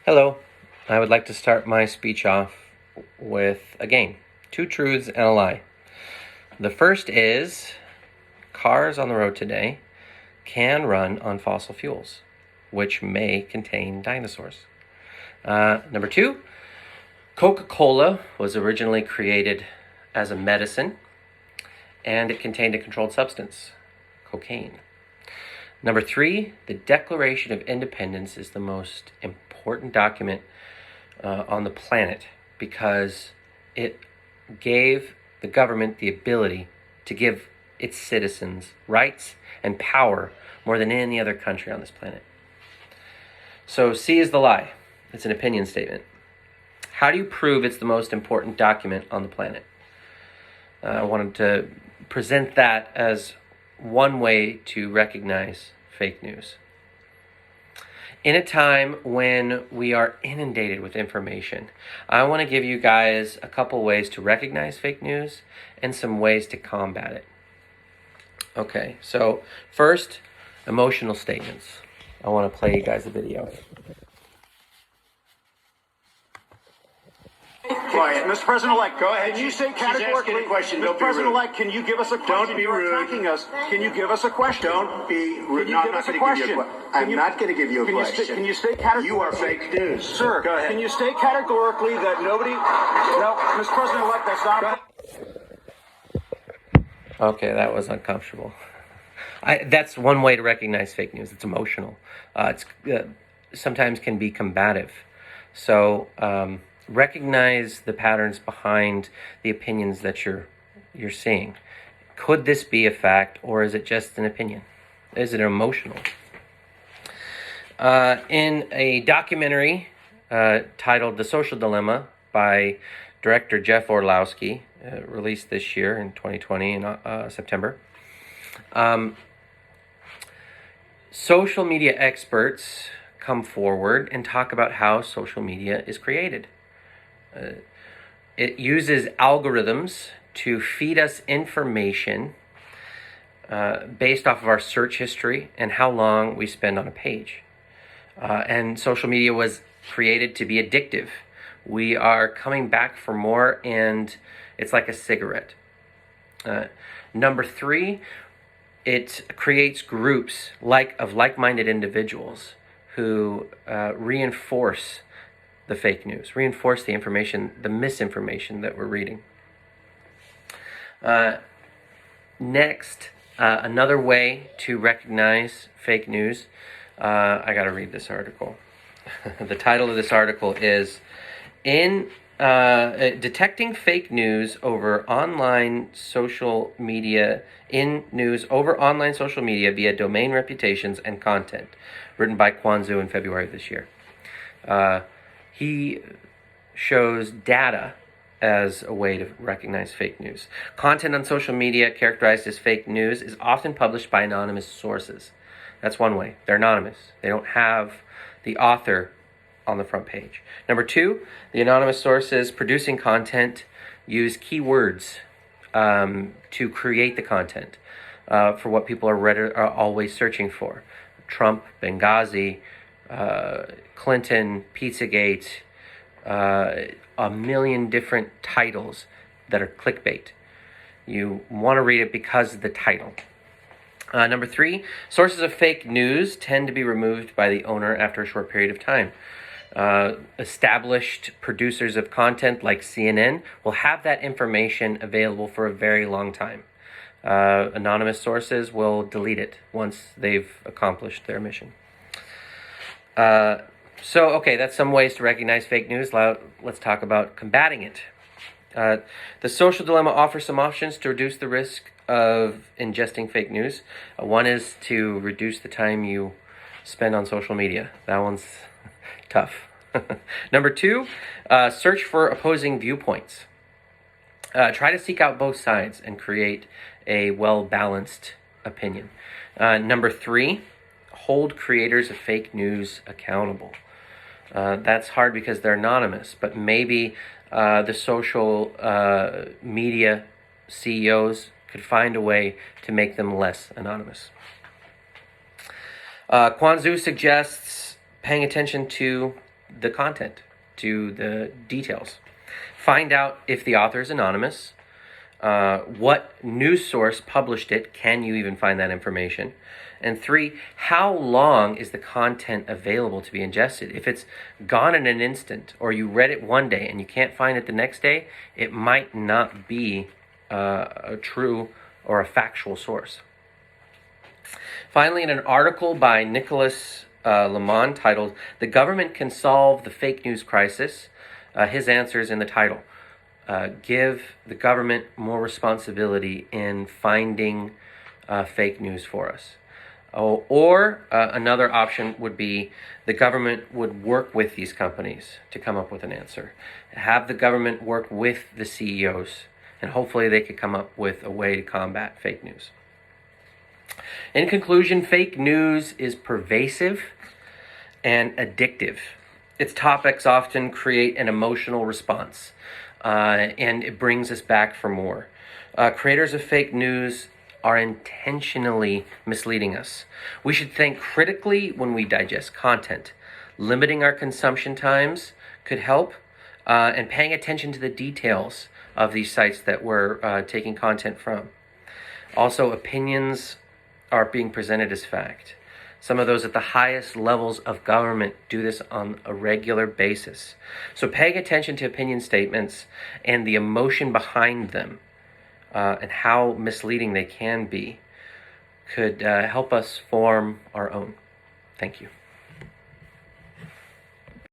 Hello. I would like to start my speech off with a game. Two truths and a lie. The first is cars on the road today can run on fossil fuels, which may contain dinosaurs. Number two, Coca-Cola was originally created as a medicine, and it contained a controlled substance, cocaine. Number three, the Declaration of Independence is the most important document on the planet because it gave the government the ability to give its citizens rights and power more than any other country on this planet. So C is the lie. It's an opinion statement. How do you prove it's the most important document on the planet? I wanted to present that as one way to recognize fake news. In a time when we are inundated with information, I want to give you guys a couple ways to recognize fake news and some ways to combat it. Okay, so first, emotional statements. I want to play you guys a video. Quiet. Mr. President-elect, Go ahead. Can you say She's asking categorically, a question. Mr. Don't be President-elect, can you give us a question? Don't be You're rude. attacking us. Can you give us a question? Don't be rude. Can you No, give I'm us not a going to give you question? a question. I'm not going to give you a question. Can you state categorically? You are fake news. Sir, Go ahead. can you state categorically that nobody... No, Mr. President-elect, that's not... Okay, that was uncomfortable. That's one way to recognize fake news. It's emotional. It's sometimes can be combative. So recognize the patterns behind the opinions that you're seeing. Could this be a fact, or is it just an opinion? Is it emotional? In a documentary titled "The Social Dilemma" by director Jeff Orlowski, released this year in 2020 in September. Social media experts come forward and talk about how social media is created. It uses algorithms to feed us information based off of our search history and how long we spend on a page. And social media was created to be addictive. We are coming back for more, and it's like a cigarette. Number three, it creates groups of like-minded individuals who reinforce the fake news, reinforce the information, the misinformation that we're reading. Next, another way to recognize fake news, I got to read this article. The title of this article is Detecting Fake News over online social media via domain reputations and content, written by Quan Zhu in February of this year. He shows data as a way to recognize fake news. Content on social media characterized as fake news is often published by anonymous sources. That's one way. They're anonymous. They don't have the author on the front page. Number two, the anonymous sources producing content use keywords to create the content for what people are always searching for. Trump, Benghazi, Clinton, Pizzagate, a million different titles that are clickbait. You want to read it because of the title. Number three, sources of fake news tend to be removed by the owner after a short period of time. Established producers of content like CNN will have that information available for a very long time. Anonymous sources will delete it once they've accomplished their mission. Okay, that's some ways to recognize fake news. Let's talk about combating it. The Social Dilemma offers some options to reduce the risk of ingesting fake news. One is to reduce the time you spend on social media. That one's tough. Number two, search for opposing viewpoints. Try to seek out both sides and create a well-balanced opinion. Number three, hold creators of fake news accountable. That's hard because they're anonymous, but maybe the social media CEOs could find a way to make them less anonymous. Quan Zhu suggests paying attention to the content, to the details. Find out if the author is anonymous. What news source published it? Can you even find that information? And 3, how long is the content available to be ingested? If it's gone in an instant, or you read it one day and you can't find it the next day, it might not be a true or a factual source. Finally, in an article by Nicholas Lemon titled "The Government Can Solve the Fake News Crisis," his answer is in the title. Give the government more responsibility in finding fake news for us. Or another option would be the government would work with these companies to come up with an answer. Have the government work with the CEOs, and hopefully they could come up with a way to combat fake news. In conclusion, fake news is pervasive and addictive. Its topics often create an emotional response, and it brings us back for more. Creators of fake news are intentionally misleading us. We should think critically when we digest content. Limiting our consumption times could help, and paying attention to the details of these sites that we're taking content from. Also, opinions are being presented as fact. Some of those at the highest levels of government do this on a regular basis. So paying attention to opinion statements and the emotion behind them, and how misleading they can be, could help us form our own. Thank you.